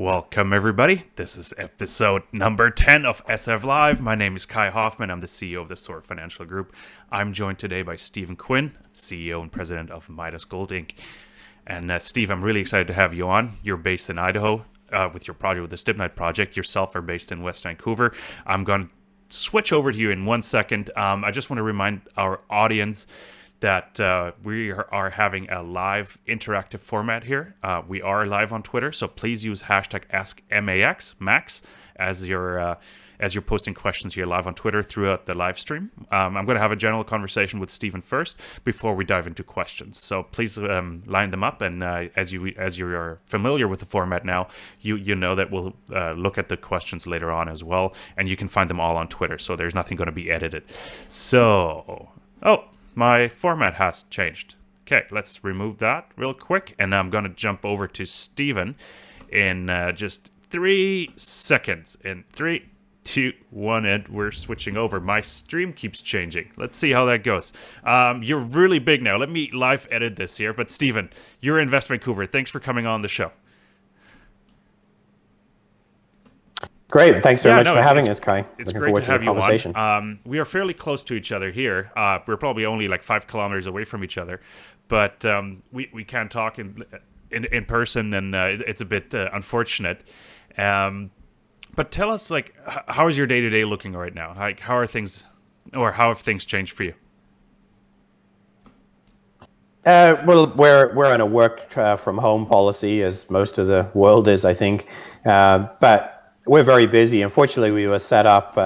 Welcome, everybody. This is episode number 10 of SF Live. My name is Kai Hoffman. I'm the CEO of the Soar Financial Group. I'm joined today by Stephen Quin, CEO and president of Midas Gold Inc. And Steve, I'm really excited to have you on. You're based in Idaho with your project, with the Stibnite project. Yourself are based in West Vancouver. I'm going to switch over to you in 1 second. I just want to remind our audience that we are having a live interactive format here. We are live on Twitter, so please use hashtag AskMax as you're posting questions here live on Twitter throughout the live stream. I'm going to have a general conversation with Stephen first before we dive into questions. So please line them up, and as you are familiar with the format now, you know that we'll look at the questions later on as well, and you can find them all on Twitter. So there's nothing going to be edited. My format has changed. Okay, let's remove that real quick, and I'm going to jump over to Stephen in just 3 seconds. In 3, 2, 1, and we're switching over. My stream keeps changing. Let's see how that goes. You're really big now. Let me live edit this here. But Stephen, you're in West Vancouver. Thanks for coming on the show. Great. Thanks very much for having us, Kai. It's great to have you on. We are fairly close to each other here. We're probably only like 5 kilometers away from each other, but we can't talk in person, and it's a bit unfortunate. But tell us, like, how is your day-to-day looking right now? Like, how have things changed for you? Well, we're on a work from home policy, as most of the world is, I think. But we're very busy. Unfortunately, we were set up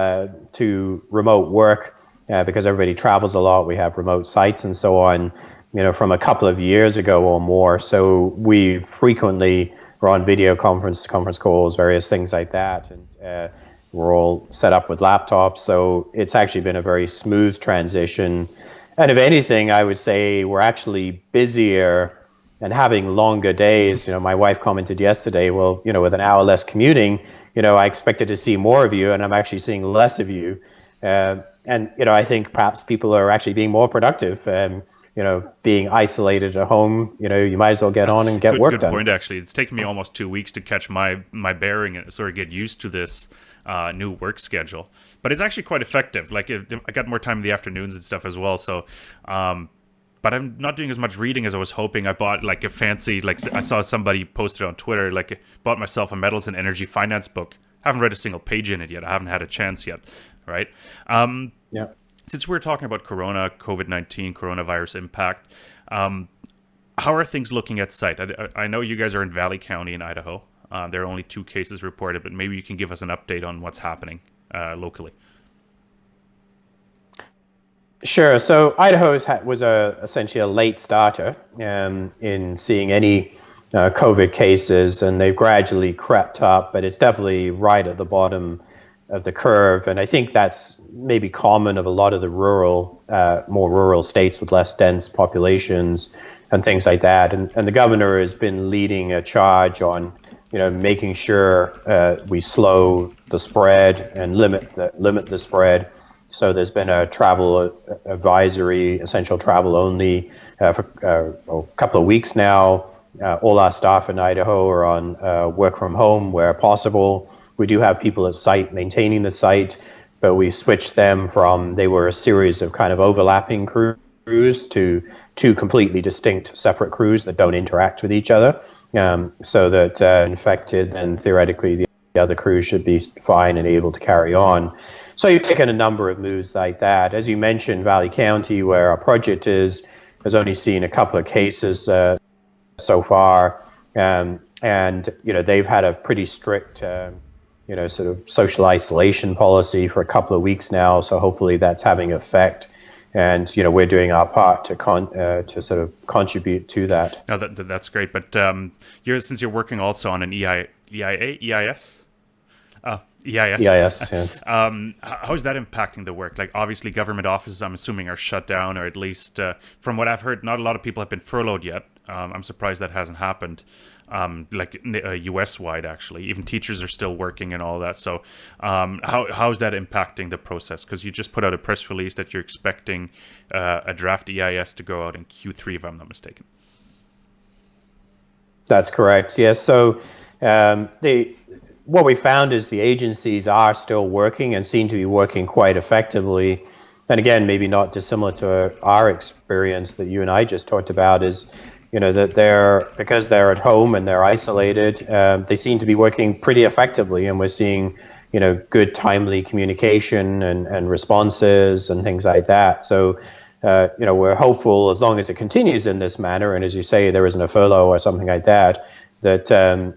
to remote work because everybody travels a lot. We have remote sites and so on, from a couple of years ago or more. So we frequently are on video conference calls, various things like that. And we're all set up with laptops. So it's actually been a very smooth transition. And if anything, I would say we're actually busier and having longer days. My wife commented yesterday, well, with an hour less commuting, I expected to see more of you, and I'm actually seeing less of you. And I think perhaps people are actually being more productive. Being isolated at home, you might as well get on and get work done. Good point, actually. It's taken me almost 2 weeks to catch my bearing and sort of get used to this new work schedule. But it's actually quite effective. Like, I got more time in the afternoons and stuff as well. So, but I'm not doing as much reading as I was hoping. I bought like a fancy, I saw somebody posted on Twitter, bought myself a metals and energy finance book. Haven't read a single page in it yet. I haven't had a chance yet, right? Yeah. Since we're talking about COVID-19, coronavirus impact, how are things looking at site? I know you guys are in Valley County in Idaho. There are only 2 cases reported, but maybe you can give us an update on what's happening locally. Sure. So Idaho was essentially a late starter in seeing any COVID cases, and they've gradually crept up, but it's definitely right at the bottom of the curve. And I think that's maybe common of a lot of the more rural states with less dense populations and things like that. And the governor has been leading a charge on, making sure we slow the spread and limit the spread. So there's been a travel advisory, essential travel only, for a couple of weeks now. All our staff in Idaho are on work from home where possible. We do have people at site maintaining the site, but we switched them they were a series of kind of overlapping crews to 2 completely distinct separate crews that don't interact with each other, so that infected and theoretically the other crews should be fine and able to carry on. So you've taken a number of moves like that. As you mentioned, Valley County, where our project has only seen a couple of cases so far, and they've had a pretty strict sort of social isolation policy for a couple of weeks now. So hopefully that's having effect, and we're doing our part to sort of contribute to that. No, that's great. But since you're working also on an EIS. EIS, yes. How is that impacting the work? Like, obviously, government offices, I'm assuming, are shut down, or at least, from what I've heard, not a lot of people have been furloughed yet. I'm surprised that hasn't happened, U.S.-wide, actually. Even teachers are still working and all that. So how is that impacting the process? Because you just put out a press release that you're expecting a draft EIS to go out in Q3, if I'm not mistaken. That's correct. Yes. So What we found is the agencies are still working and seem to be working quite effectively. And again, maybe not dissimilar to our experience that you and I just talked about is, that because they're at home and they're isolated, they seem to be working pretty effectively, and we're seeing, good timely communication and responses and things like that. So, we're hopeful as long as it continues in this manner, and as you say, there isn't a furlough or something like that, that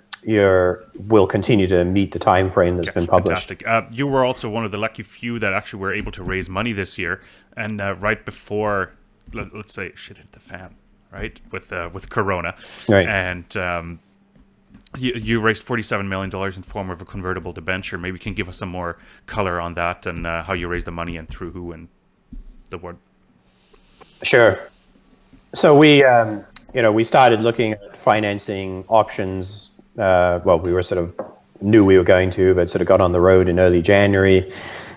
will continue to meet the time frame that's been published. Fantastic. You were also one of the lucky few that actually were able to raise money this year, and right before, let's say, shit hit the fan, right, with Corona, right. And you raised $47 million in form of a convertible debenture. Maybe you can give us some more color on that and how you raised the money and through who and the what. Sure. So we started looking at financing options. We were knew we were going to, but sort of got on the road in early January.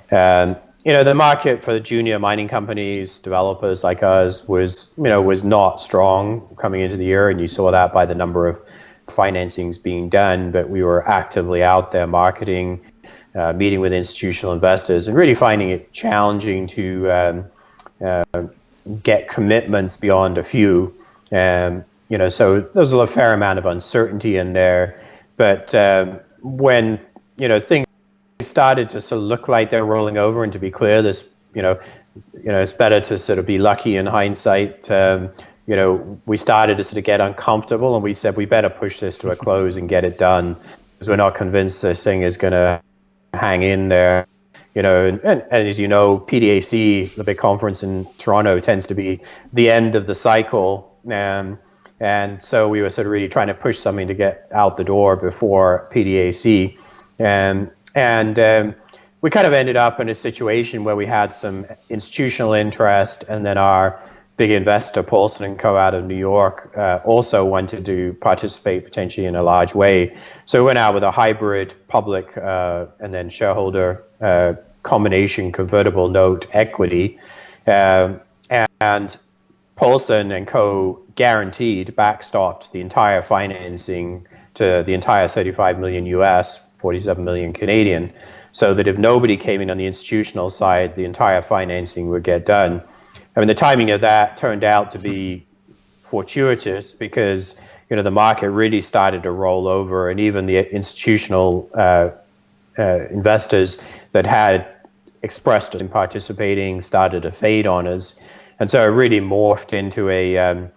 The market for the junior mining companies, developers like us, was not strong coming into the year, and you saw that by the number of financings being done. But we were actively out there marketing, meeting with institutional investors, and really finding it challenging to get commitments beyond a few. So there's a fair amount of uncertainty in there. But when things started to sort of look like they're rolling over, and to be clear, this it's better to sort of be lucky in hindsight. We started to sort of get uncomfortable, and we said we better push this to a close and get it done, because we're not convinced this thing is going to hang in there. And as you know, PDAC, the big conference in Toronto, tends to be the end of the cycle. And so we were sort of really trying to push something to get out the door before PDAC. And we kind of ended up in a situation where we had some institutional interest, and then our big investor, Paulson & Co. out of New York, also wanted to participate potentially in a large way. So we went out with a hybrid public and then shareholder combination convertible note equity. And Paulson & Co. guaranteed, backstopped the entire financing to the entire 35 million US, 47 million Canadian, so that if nobody came in on the institutional side, the entire financing would get done. I mean, the timing of that turned out to be fortuitous, because the market really started to roll over, and even the institutional investors that had expressed in participating started to fade on us, and so it really morphed into a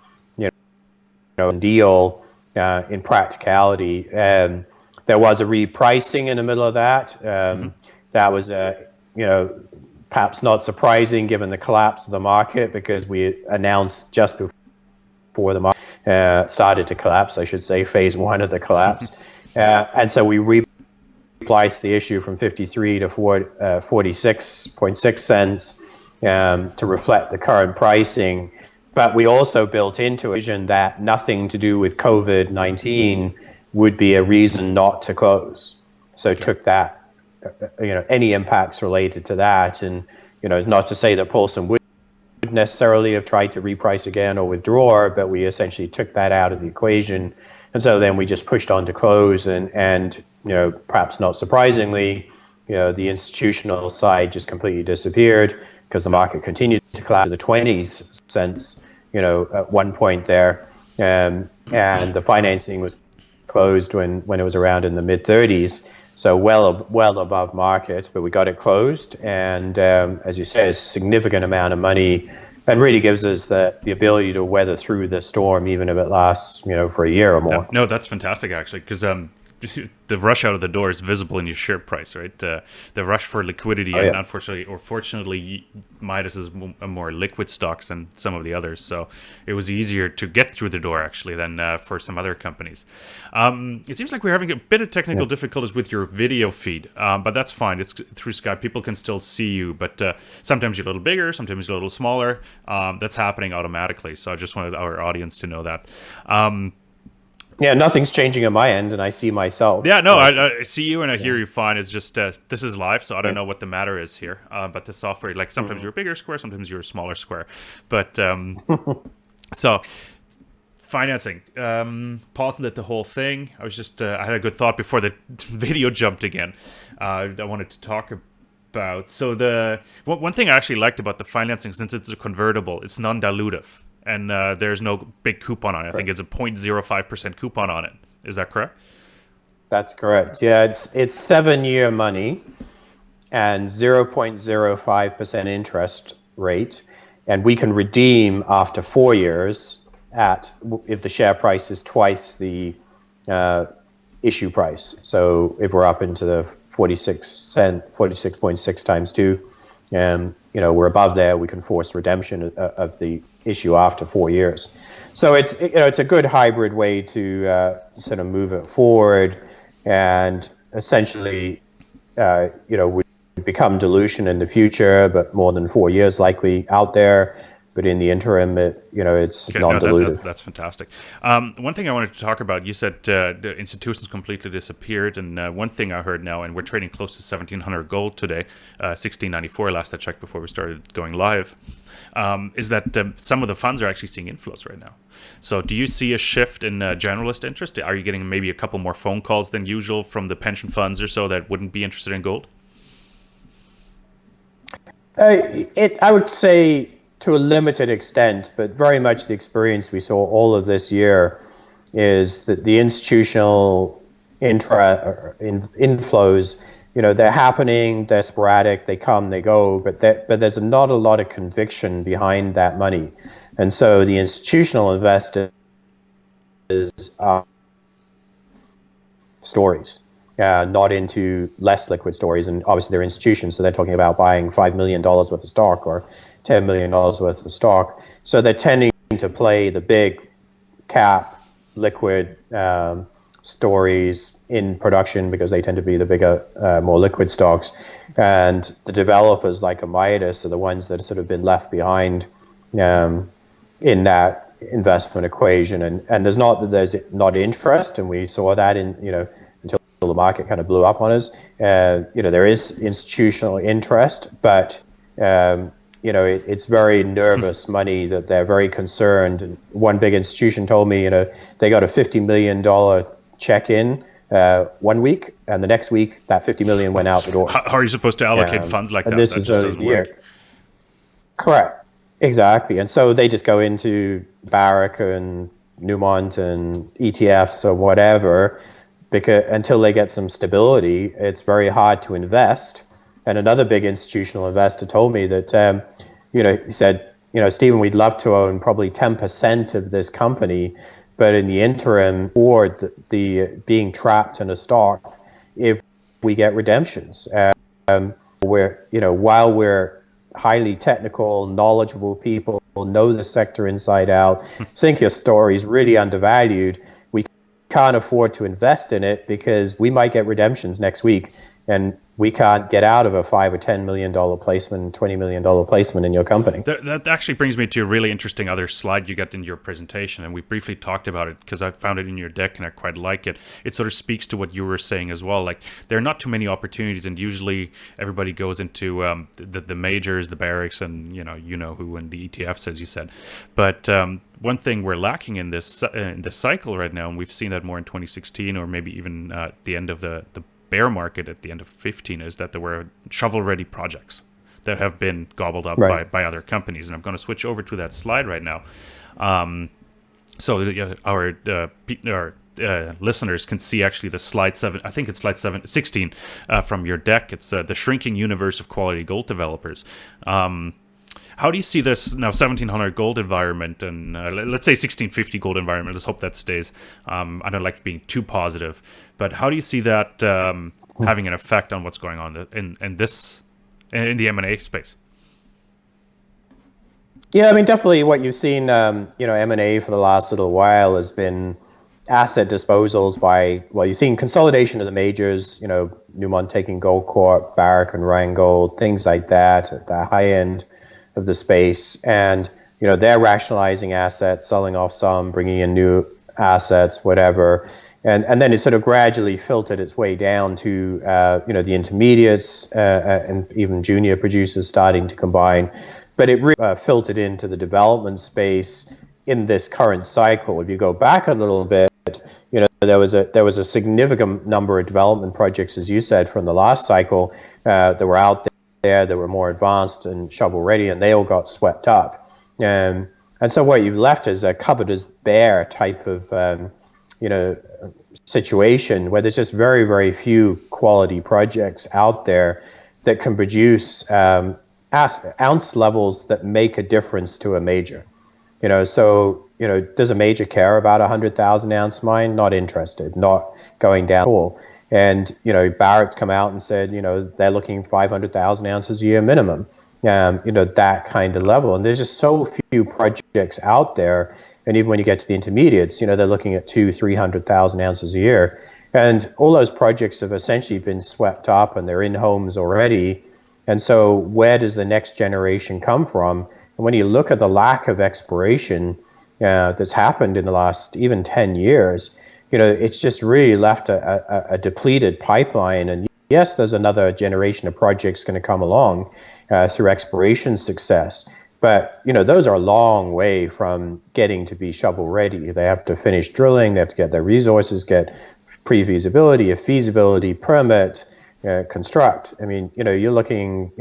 deal in practicality. There was a repricing in the middle of that. That was perhaps not surprising given the collapse of the market, because we announced just before the market started to collapse, I should say, phase one of the collapse. And so we repriced the issue from 53 to 46.6 cents to reflect the current pricing. But we also built into a vision that nothing to do with COVID-19 would be a reason not to close. So took that, any impacts related to that. And, not to say that Paulson would necessarily have tried to reprice again or withdraw, but we essentially took that out of the equation. And so then we just pushed on to close, and perhaps not surprisingly, the institutional side just completely disappeared, because the market continued to collapse to the 20s cents, at one point there. And the financing was closed when it was around in the mid 30s. So well above market, but we got it closed. And as you say, a significant amount of money, and really gives us the ability to weather through the storm, even if it lasts, for a year or more. No, that's fantastic, actually, because the rush out of the door is visible in your share price, right? The rush for liquidity, and unfortunately or fortunately, Midas is a more liquid stocks than some of the others, so it was easier to get through the door actually than for some other companies. It seems like we're having a bit of technical difficulties with your video feed, but that's fine. It's through Skype. People can still see you, but sometimes you're a little bigger, sometimes you're a little smaller. That's happening automatically, so I just wanted our audience to know that. Yeah, nothing's changing on my end, and I see myself. Yeah, no, I see you and I hear you fine. It's just this is live, so I don't know what the matter is here. But the software, like sometimes you're a bigger square, sometimes you're a smaller square. But so financing. Pausing at the whole thing. I was just I had a good thought before the video jumped again. I wanted to talk about. So the one thing I actually liked about the financing, since it's a convertible, it's non-dilutive, and there's no big coupon on it. I think it's a 0.05% coupon on it. Is that correct? That's correct. Yeah, it's 7-year money and 0.05% interest rate, and we can redeem after 4 years if the share price is twice the issue price. So if we're up into the 46.6 times 2, and we're above there, we can force redemption of the issue after 4 years. So it's a good hybrid way to sort of move it forward, and essentially we become dilution in the future, but more than 4 years likely out there. But in the interim, it's non-dilutive. That's fantastic. One thing I wanted to talk about, you said the institutions completely disappeared, and one thing I heard now, and we're trading close to 1,700 gold today, 1,694 last I checked before we started going live, is that some of the funds are actually seeing inflows right now. So do you see a shift in generalist interest? Are you getting maybe a couple more phone calls than usual from the pension funds or so that wouldn't be interested in gold? I would say to a limited extent, but very much the experience we saw all of this year is that the institutional inflows, they're happening, they're sporadic, they come, they go, but there's not a lot of conviction behind that money. And so the institutional investors are stories. Not into less liquid stories, and obviously they're institutions, so they're talking about buying $5 million worth of stock or $10 million worth of stock. So they're tending to play the big cap liquid stories in production because they tend to be the bigger, more liquid stocks. And the developers like a Midas are the ones that have sort of been left behind in that investment equation. And there's not interest, and we saw that until the market kind of blew up on us. There is institutional interest, but it's very nervous money that they're very concerned. And one big institution told me, they got a $50 million check in 1 week, and the next week that $50 million went out the door. How are you supposed to allocate funds like that? This that is just doesn't work. Correct. Exactly. And so they just go into Barrick and Newmont and ETFs or whatever, because until they get some stability, it's very hard to invest. And another big institutional investor told me that, he said, Stephen, we'd love to own probably 10% of this company, but in the interim, or the being trapped in a stock, if we get redemptions, while we're highly technical, knowledgeable people, know the sector inside out, think your story is really undervalued, we can't afford to invest in it because we might get redemptions next week, and we can't get out of a $5 or $10 million placement, $20 million placement in your company. That actually brings me to a really interesting other slide you got in your presentation, and we briefly talked about it because I found it in your deck and I quite like it. It sort of speaks to what you were saying as well. Like, there are not too many opportunities, and usually everybody goes into the majors, the Barricks, and you know who, and the ETFs, as you said. But one thing we're lacking in this cycle right now, and we've seen that more in 2016 or maybe even the end of the bear market at the end of 15, is that there were shovel-ready projects that have been gobbled up by other companies. And I'm going to switch over to that slide right now. So our listeners can see actually the slide 7, I think it's slide 16 from your deck. It's the shrinking universe of quality gold developers. How do you see this now 1,700 gold environment and let's say 1,650 gold environment? Let's hope that stays. I don't like being too positive, but how do you see that having an effect on what's going on in the M&A space? Yeah, I mean, definitely what you've seen, M&A for the last little while has been asset disposals you've seen consolidation of the majors, Newmont taking Goldcorp, Barrick and Rheingold, things like that at the high end of the space. And, they're rationalizing assets, selling off some, bringing in new assets, whatever. And then it sort of gradually filtered its way down to, the intermediates and even junior producers starting to combine. But it really filtered into the development space. in this current cycle. If you go back a little bit, there was a significant number of development projects, as you said, from the last cycle that were out there that were more advanced and shovel ready, and they all got swept up. And so what you've left is a cupboard is bare type of situation where there's just very, very few quality projects out there that can produce ounce levels that make a difference to a major. Does a major care about 100,000 ounce mine? Not interested, not going down at all. And, Barrick's come out and said, they're looking 500,000 ounces a year minimum, that kind of level. And there's just so few projects out there. And even when you get to the intermediates, they're looking at 200,000-300,000 ounces a year. And all those projects have essentially been swept up and they're in homes already. And so where does the next generation come from? And when you look at the lack of exploration that's happened in the last even 10 years, it's just really left a depleted pipeline. And yes, there's another generation of projects going to come along through exploration success. But, those are a long way from getting to be shovel ready. They have to finish drilling. They have to get their resources, get pre-feasibility, a feasibility permit, construct. I mean, you're looking,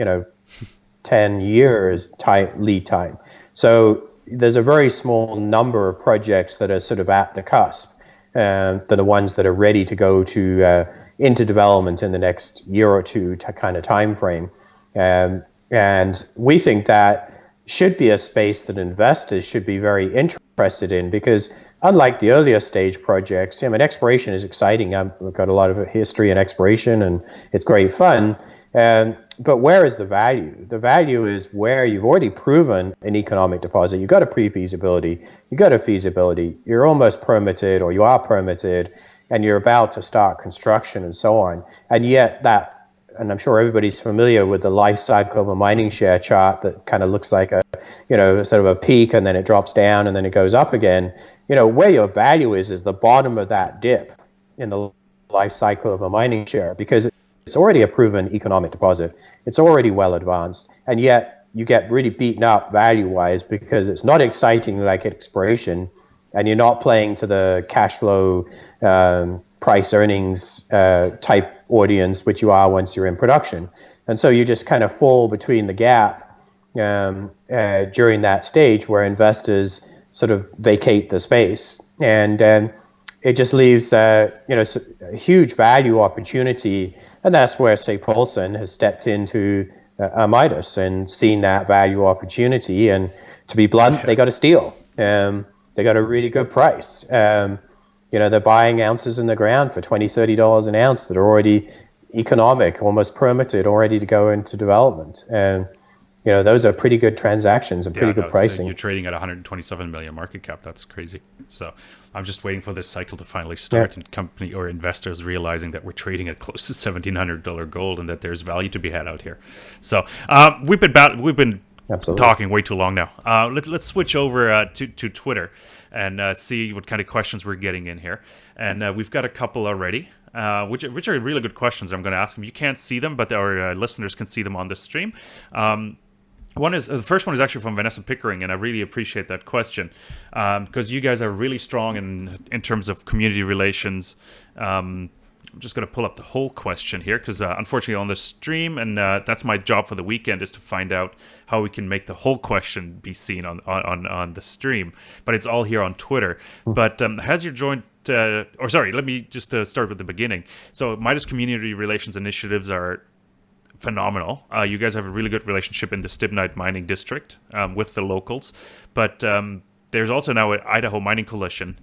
10 years lead time. So there's a very small number of projects that are sort of at the cusp. They're the ones that are ready to go to into development in the next year or two kind of time frame. And we think that should be a space that investors should be very interested in, because unlike the earlier stage projects, exploration is exciting. We've got a lot of history in exploration and it's great fun. But where is the value? The value is where you've already proven an economic deposit. You've got a pre-feasibility, you've got a feasibility, you're almost permitted or you are permitted, and you're about to start construction and so on. And yet and I'm sure everybody's familiar with the life cycle of a mining share chart that kind of looks like a sort of a peak, and then it drops down and then it goes up again. Where your value is the bottom of that dip in the life cycle of a mining share, because it's already a proven economic deposit. It's already well advanced. And yet you get really beaten up value-wise because it's not exciting like exploration, and you're not playing to the cash flow price earnings type audience, which you are once you're in production. And so you just kind of fall between the gap during that stage where investors sort of vacate the space. And it just leaves a huge value opportunity. And that's where, say, Paulson has stepped into Midas and seen that value opportunity. And to be blunt, they got a steal. They got a really good price. They're buying ounces in the ground for $20, $30 an ounce that are already economic, almost permitted, all ready to go into development. And those are pretty good transactions and pretty good pricing. So you're trading at 127 million market cap. That's crazy. So I'm just waiting for this cycle to finally start, and company or investors realizing that we're trading at close to $1,700 gold and that there's value to be had out here. So we've been Absolutely. Talking way too long now. Let's switch over to Twitter and see what kind of questions we're getting in here. And we've got a couple already, which are really good questions. I'm going to ask them. You can't see them, but our listeners can see them on the stream. The first one is actually from Vanessa Pickering, and I really appreciate that question because you guys are really strong in terms of community relations. I'm just going to pull up the whole question here because unfortunately on the stream, and that's my job for the weekend, is to find out how we can make the whole question be seen on the stream. But it's all here on Twitter. But has your joint let me just start with the beginning. So Midas community relations initiatives are phenomenal. You guys have a really good relationship in the Stibnite mining district with the locals, but there's also now an Idaho mining coalition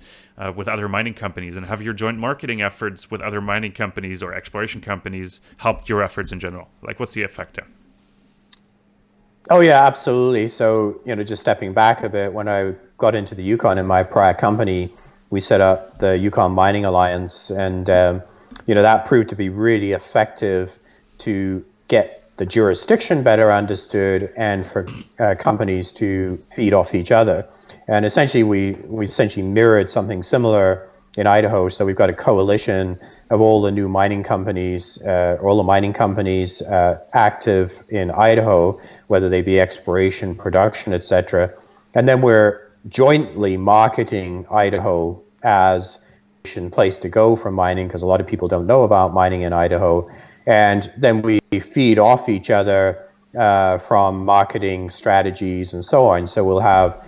with other mining companies. And have your joint marketing efforts with other mining companies or exploration companies helped your efforts in general? Like, what's the effect there? Oh yeah, absolutely. So just stepping back a bit, when I got into the Yukon in my prior company, we set up the Yukon Mining Alliance, and that proved to be really effective to get the jurisdiction better understood and for companies to feed off each other. And essentially, we essentially mirrored something similar in Idaho. So we've got a coalition of all the new mining companies, all the mining companies active in Idaho, whether they be exploration, production, etc. And then we're jointly marketing Idaho as a place to go for mining, because a lot of people don't know about mining in Idaho. And then we feed off each other from marketing strategies and so on. So we'll have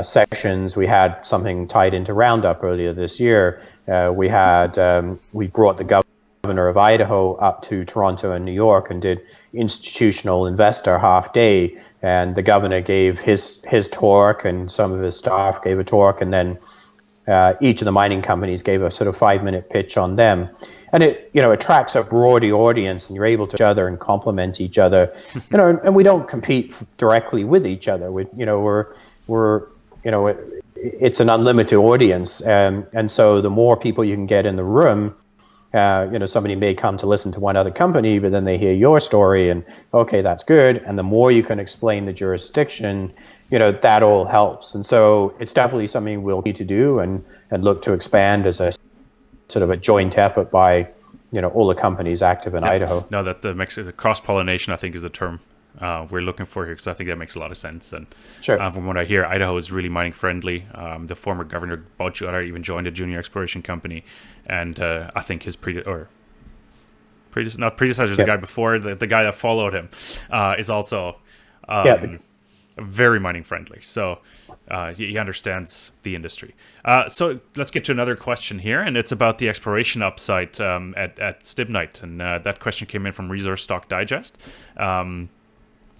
sessions. We had something tied into Roundup earlier this year. We brought the governor of Idaho up to Toronto and New York and did institutional investor half day. And the governor gave his talk, and some of his staff gave a talk, and then each of the mining companies gave a sort of 5-minute pitch on them. And it attracts a broad audience, and you're able to each other and complement each other. And we don't compete directly with each other. It's an unlimited audience, and so the more people you can get in the room, somebody may come to listen to one other company, but then they hear your story, and okay, that's good. And the more you can explain the jurisdiction, that all helps. And so it's definitely something we'll need to do and look to expand as a sort of a joint effort by, all the companies active in Idaho. No, that makes it cross-pollination, I think, is the term we're looking for here, because I think that makes a lot of sense. And sure. From what I hear, Idaho is really mining friendly. The former governor Butcher even joined a junior exploration company, and I think his predecessor, the guy before, the guy that followed him, is also very mining friendly. So he understands the industry. So let's get to another question here, and it's about the exploration upside at Stibnite. And that question came in from Resource Stock Digest.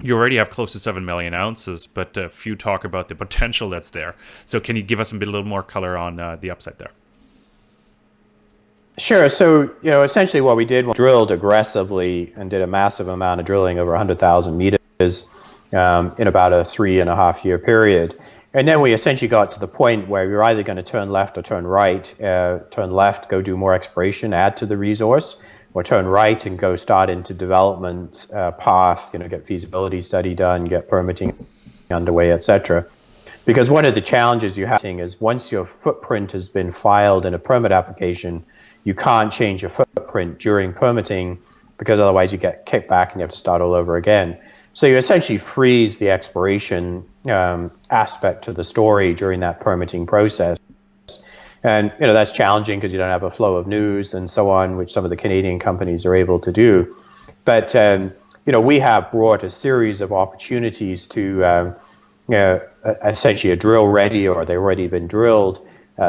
You already have close to 7 million ounces, but few talk about the potential that's there. So can you give us a little more color on the upside there? Sure. So, essentially what we did was drilled aggressively and did a massive amount of drilling, over 100,000 meters in about a 3.5-year period. And then we essentially got to the point where we were either going to turn left or turn right. Turn left, go do more exploration, add to the resource, or turn right and go start into development path, get feasibility study done, get permitting underway, etc. Because one of the challenges you have is once your footprint has been filed in a permit application, you can't change your footprint during permitting, because otherwise you get kicked back and you have to start all over again. So you essentially freeze the exploration aspect to the story during that permitting process. And that's challenging because you don't have a flow of news and so on, which some of the Canadian companies are able to do. But we have brought a series of opportunities to essentially a drill ready, or they've already been drilled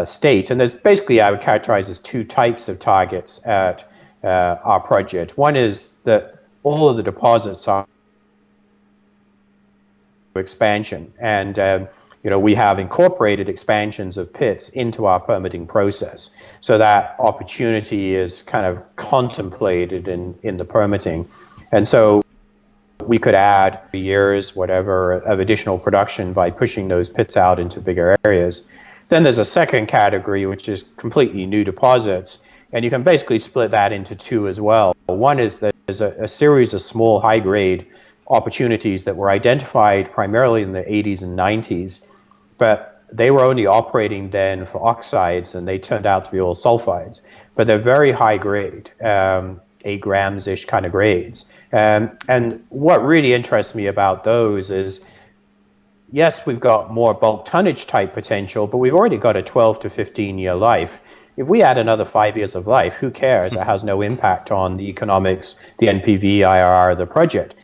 state. And there's basically, I would characterize as two types of targets at our project. One is that all of the deposits are expansion, and we have incorporated expansions of pits into our permitting process, so that opportunity is kind of contemplated in the permitting. And so we could add years, whatever, of additional production by pushing those pits out into bigger areas. Then there's a second category, which is completely new deposits, and you can basically split that into two as well. One is that there's a series of small high-grade opportunities that were identified primarily in the 80s and 90s, but they were only operating then for oxides, and they turned out to be all sulfides. But they're very high grade, 8 grams-ish kind of grades. And what really interests me about those is, yes, we've got more bulk tonnage type potential, but we've already got a 12 to 15-year life. If we add another 5 years of life, who cares? It has no impact on the economics, the NPV, IRR of the project.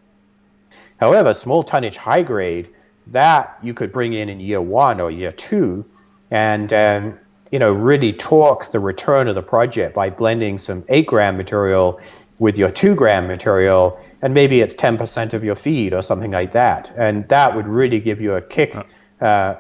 However, small tonnage high grade, that you could bring in year 1 or year 2 and really torque the return of the project by blending some 8-gram material with your 2-gram material, and maybe it's 10% of your feed or something like that. And that would really give you a kick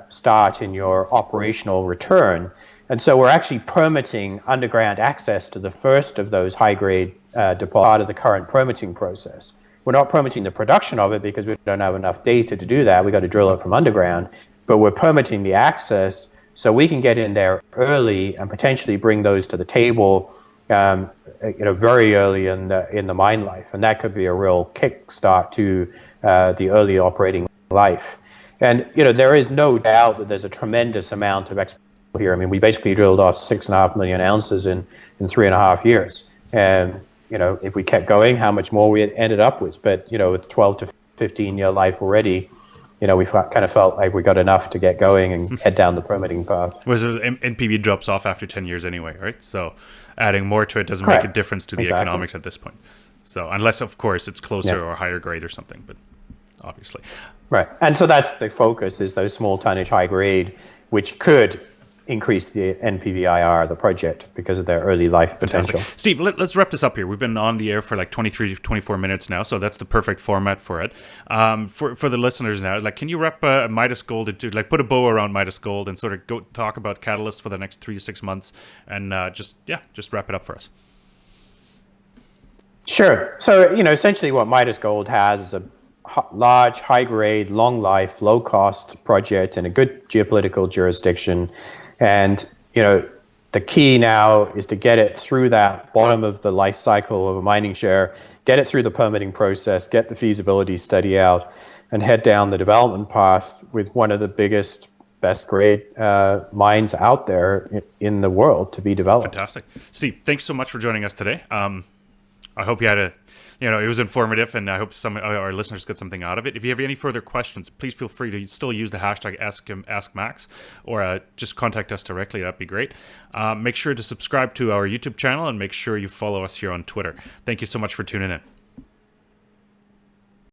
start in your operational return. And so we're actually permitting underground access to the first of those high-grade deposits, part of the current permitting process. We're not permitting the production of it because we don't have enough data to do that. We got to drill it from underground, but we're permitting the access so we can get in there early and potentially bring those to the table, very early in the mine life, and that could be a real kickstart to the early operating life. And there is no doubt that there's a tremendous amount of exploration here. I mean, we basically drilled off 6.5 million ounces in 3.5 years, and if we kept going, how much more we had ended up with. But with 12 to 15-year life already, we kind of felt like we got enough to get going and head down the permitting path. Whereas NPV drops off after 10 years anyway, right? So adding more to it doesn't make Correct. a difference to the Exactly. economics at this point. So unless, of course, it's closer Yeah. or higher grade or something, but obviously. Right. And so that's the focus, is those small tonnage, high grade, which could increase the NPVIR of the project because of their early life potential. Steve, let's wrap this up here. We've been on the air for like 23, 24 minutes now, so that's the perfect format for it. For the listeners now, like, can you wrap Midas Gold into, like, put a bow around Midas Gold and sort of go talk about catalysts for the next 3 to 6 months, and just wrap it up for us. Sure. So, essentially what Midas Gold has is a large, high-grade, long-life, low-cost project in a good geopolitical jurisdiction. And, the key now is to get it through that bottom of the life cycle of a mining share, get it through the permitting process, get the feasibility study out, and head down the development path with one of the biggest, best grade mines out there in the world to be developed. Fantastic. Steve, thanks so much for joining us today. I hope you had it was informative, and I hope some of our listeners got something out of it. If you have any further questions, please feel free to still use the hashtag AskMax, or just contact us directly. That'd be great. Make sure to subscribe to our YouTube channel, and make sure you follow us here on Twitter. Thank you so much for tuning in.